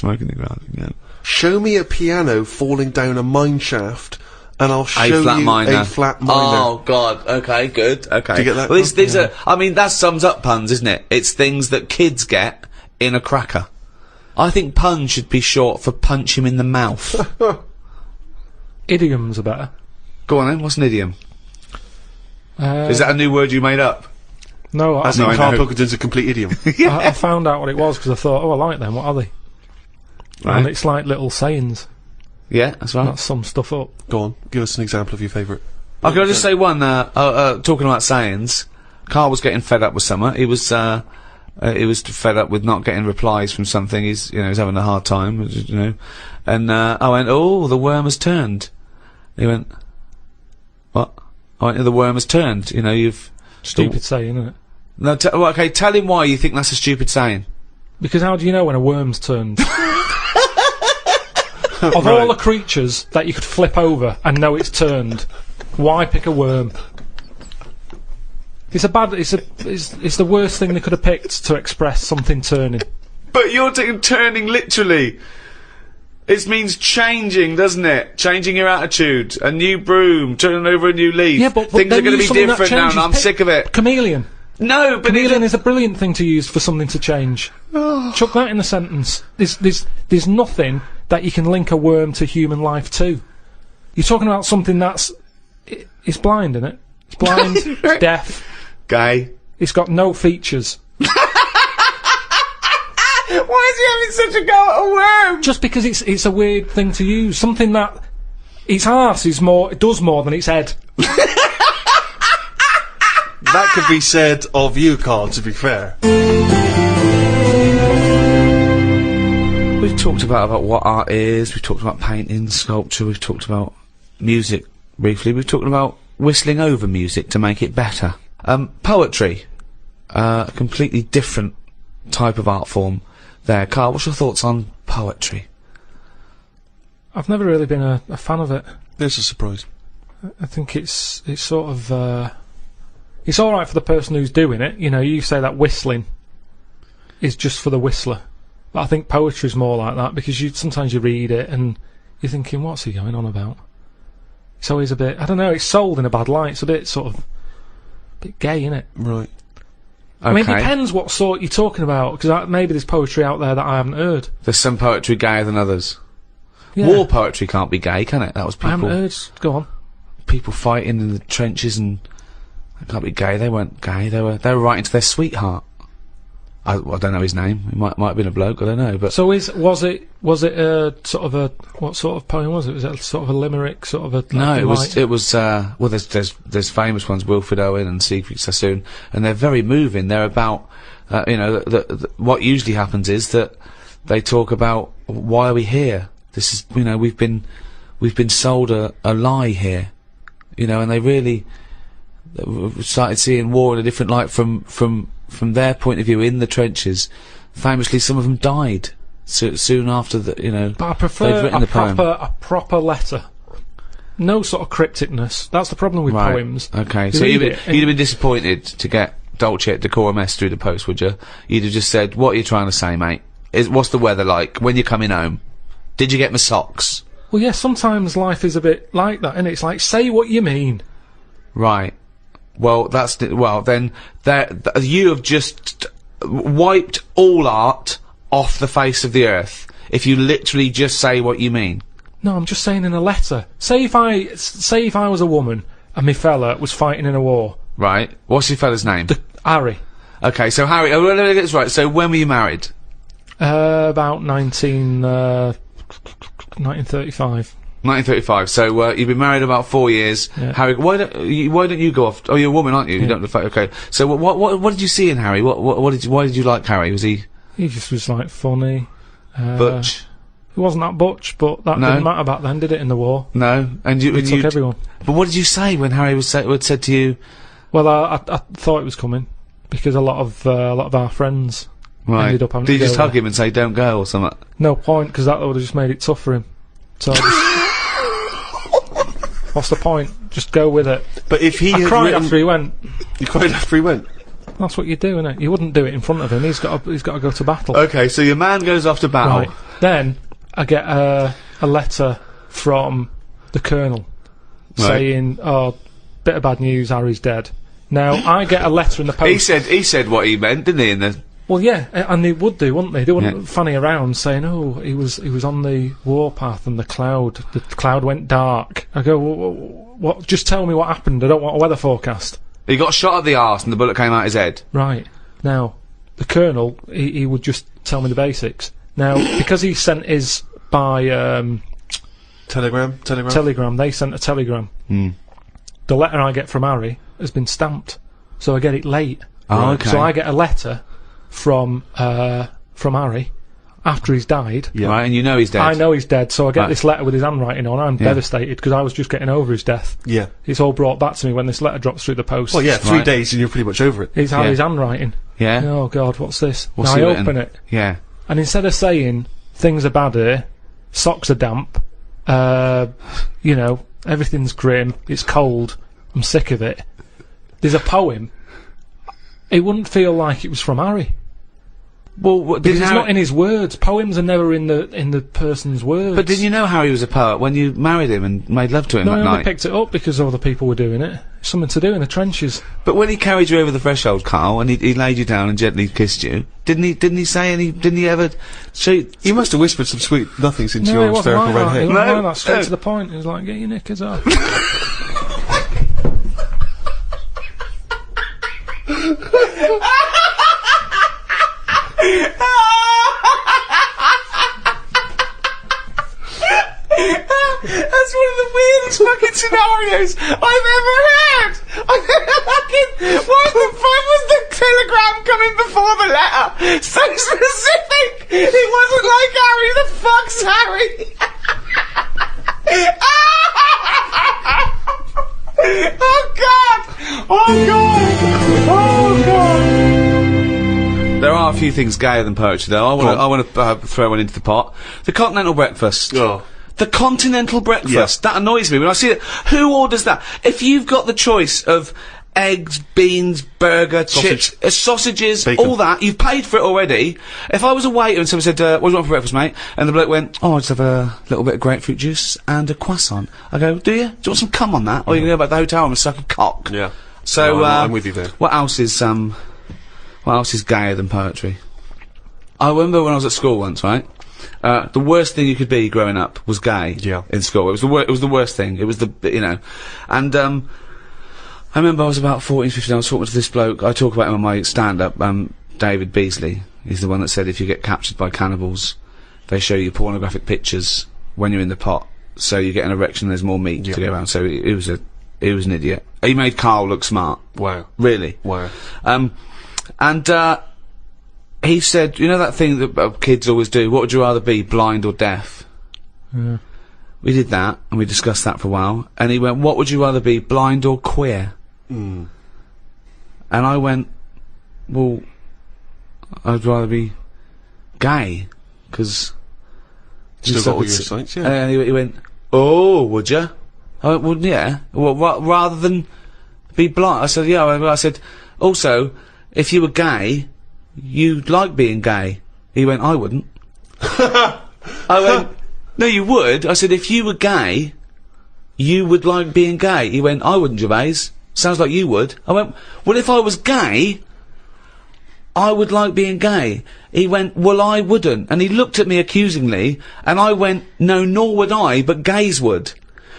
smoke in the ground again. Show me a piano falling down a mine shaft, and I'll show A flat you minor. a flat minor. Oh God. Okay. Good. Okay. Do you get that? Well, these are. I mean, that sums up puns, isn't it? It's things that kids get in a cracker. I think pun should be short for punch him in the mouth. Idioms are better. Go on then. What's an idiom? Is that a new word you made up? No, As in Karl Pilkington's a complete idiom. I found out what it was because I thought, oh, I like them. What are they? Right. And it's like little sayings Yeah, that's right. that sum stuff up. Go on, give us an example of your favourite. Can I just say one? Talking about sayings, Carl was getting fed up with something. He was fed up with not getting replies from something. He's having a hard time, And I went, oh, the worm has turned. He went, what? I went, the worm has turned. You've Stupid saying, isn't it? No, okay. Tell him why you think that's a stupid saying. Because how do you know when a worm's turned? Of all the creatures that you could flip over and know it's turned, why pick a worm? It's the worst thing they could have picked to express something turning. But you're taking turning literally. It means changing, doesn't it? Changing your attitude. A new broom, turning over a new leaf. Yeah, but things are going to be something that different now, and changes. I'm sick of it. Chameleon. No, but Chameleon is a brilliant thing to use for something to change. Chuck that in a sentence. There's nothing that you can link a worm to human life to. You're talking about something that's... It's blind, isn't it? It's blind, it's deaf. Gay. It's got no features. Why is he having such a go at a worm? Just because it's a weird thing to use. Something that... Its arse is more... It does more than its head. That could be said of you, Karl, to be fair. We've talked about what art is, we've talked about painting, sculpture, we've talked about music briefly, we've talked about whistling over music to make it better. Poetry. A completely different type of art form there. Karl, what's your thoughts on poetry? I've never really been a fan of it. There's a surprise. I think it's sort of... it's alright for the person who's doing it. You say that whistling is just for the whistler. But I think poetry's more like that, because sometimes you read it and you're thinking, what's he going on about? It's always a bit... I don't know, it's sold in a bad light. It's a bit sort of... a bit gay, innit? Right. Okay. I mean, it depends what sort you're talking about, because maybe there's poetry out there that I haven't heard. There's some poetry gayer than others. Yeah. War poetry can't be gay, can it? That was people... I haven't heard... Go on. People fighting in the trenches and... It can't be gay. They weren't gay. They were writing to their sweetheart. I don't know his name. It might have been a bloke. I don't know. But so was it a sort of a... what sort of poem was it? Was it sort of a limerick, sort of a... no, it was well, there's famous ones, Wilfred Owen and Siegfried Sassoon, and they're very moving. They're about what usually happens is that they talk about why are we here. This is we've been sold a lie here, and they really started seeing war in a different light from their point of view in the trenches. Famously, some of them died soon after the But I prefer they'd written a proper letter. No sort of crypticness. That's the problem with right. poems. Okay, You so read you'd it have been disappointed to get Dulce et Decorum Est through the post, would you? You'd have just said, "What are you trying to say, mate? What's the weather like? When you're coming home? Did you get my socks?" Well, yeah, sometimes life is a bit like that, and it's like, say what you mean. Right. Well, then you have just wiped all art off the face of the earth if you literally just say what you mean. No, I'm just saying in a letter. Say if I was a woman and my fella was fighting in a war. Right. What's your fella's name? Harry. Okay, so Harry. Oh, let me get this right. So when were you married? About 1935. 1935. So you've been married about 4 years. Yeah. Harry, why don't you go off? Oh, you're a woman, aren't you? Yeah. You don't. Okay. So what did you see in Harry? Why did you like Harry? Was he? He just was like funny. Butch. He wasn't that butch, but that didn't matter back then, did it? In the war. No. And you He took everyone. But what did you say when Harry had said to you? Well, I thought it was coming because a lot of our friends ended up having Did to you just go hug there. him and say don't go or something? No point, because that would have just made it tough for him. So what's the point? Just go with it. But if he I had cried written... after he went. You cried after he went? That's what you do, innit? You wouldn't do it in front of him. He's got to go to battle. Okay, so your man goes off to battle. Right. Then I get a letter from the Colonel saying, "Oh, bit of bad news. Harry's dead." Now I get a letter in the post. He said what he meant, didn't he? In the Well, yeah, and they would do, wouldn't they? They wouldn't fanny around saying, "Oh, he was on the warpath and the cloud went dark." I go, "What? Just tell me what happened. I don't want a weather forecast." He got shot at the arse and the bullet came out his head. Right. Now, the Colonel, he would just tell me the basics. Now, because he sent his by Telegram. telegram, they sent a telegram. The letter I get from Harry has been stamped, so I get it late. Oh, okay. So I get a letter from Harry after he's died. Yeah. Right, and you know he's dead. I know he's dead, so I get this letter with his handwriting on. I'm devastated because I was just getting over his death. Yeah. It's all brought back to me when this letter drops through the post. Well, yeah, 3 days and you're pretty much over it. It's Harry's handwriting. Yeah. Oh God, what's this? What's now he I written? open it, Yeah. and instead of saying things are bad here, socks are damp, you know, everything's grim, it's cold, I'm sick of it, there's a poem. It wouldn't feel like it was from Harry. Well, Because it's not in his words. Poems are never in the person's words. But didn't you know Harry was a poet when you married him and made love to him No, that I only night? picked it up because other people were doing it. It's something to do in the trenches. But when he carried you over the threshold, Carl, and he laid you down and gently kissed you, didn't he say any? Didn't he ever? He must have whispered some sweet nothings into No, your it wasn't hysterical like red that. It head. wasn't No, like that. Straight no. to the point. It was like, get your knickers off. That's one of the weirdest fucking scenarios I've ever heard. Why the fuck was the telegram coming before the letter? So specific. It wasn't like Harry. The fuck's Harry? Oh God! Oh God! Oh God! There are a few things gayer than poetry, though. I want to throw one into the pot. The continental breakfast. Oh. The continental breakfast. That annoys me when I see it. Who orders that? If you've got the choice of eggs, beans, burger, chips, sausages, Bacon. all that, you've paid for it already. If I was a waiter and someone said, "What do you want for breakfast, mate?" and the bloke went, "Oh, I just have a little bit of grapefruit juice and a croissant," I go, "Do you? Do you want some cum on that? Or you can go back to the hotel room and suck a cock?" Yeah. So, No, I'm with you there. What else is gayer than poetry? I remember when I was at school once, right? The worst thing you could be growing up was gay. Yeah. In school, it was the worst thing. It was and I remember I was about 14, 15. I was talking to this bloke. I talk about him on my stand-up. David Beasley. He's the one that said if you get captured by cannibals, they show you pornographic pictures when you're in the pot, so you get an erection. There's more meat to go around. So he was an idiot. He made Carl look smart. Wow. Really. Wow. He said, you know that thing that kids always do, what would you rather be, blind or deaf? Yeah. We did that, and we discussed that for a while, and he went, what would you rather be, blind or queer? Mm. And I went, well, I'd rather be gay, because... Still got all your sights, yeah. And he went, oh, would you? I went, well, yeah. Well, rather than be blind. I said, yeah. I said, also, if you were gay, you'd like being gay. He went, I wouldn't. I went, no, you would. I said, if you were gay, you would like being gay. He went, I wouldn't, Gervais. Sounds like you would. I went, well, if I was gay, I would like being gay. He went, well, I wouldn't. And he looked at me accusingly, and I went, no, nor would I, but gays would.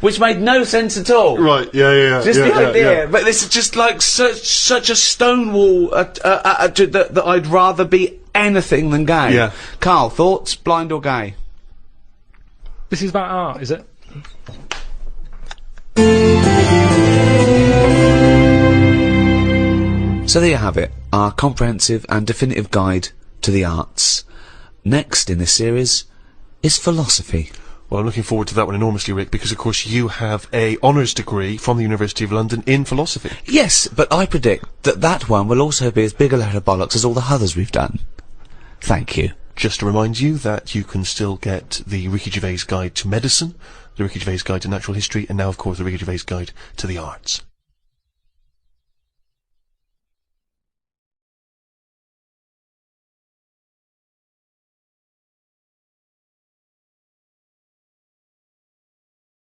Which made no sense at all. Right, yeah. Just yeah, the idea, yeah. but this is just like such a stonewall that I'd rather be anything than gay. Yeah. Carl, thoughts? Blind or gay? This is about art, is it? So there you have it, our comprehensive and definitive guide to the arts. Next in this series is philosophy. Well, I'm looking forward to that one enormously, Rick, because of course you have a honours degree from the University of London in philosophy. Yes, but I predict that that one will also be as big a load of bollocks as all the others we've done. Thank you. Just to remind you that you can still get the Ricky Gervais Guide to Medicine, the Ricky Gervais Guide to Natural History, and now, of course, the Ricky Gervais Guide to the Arts.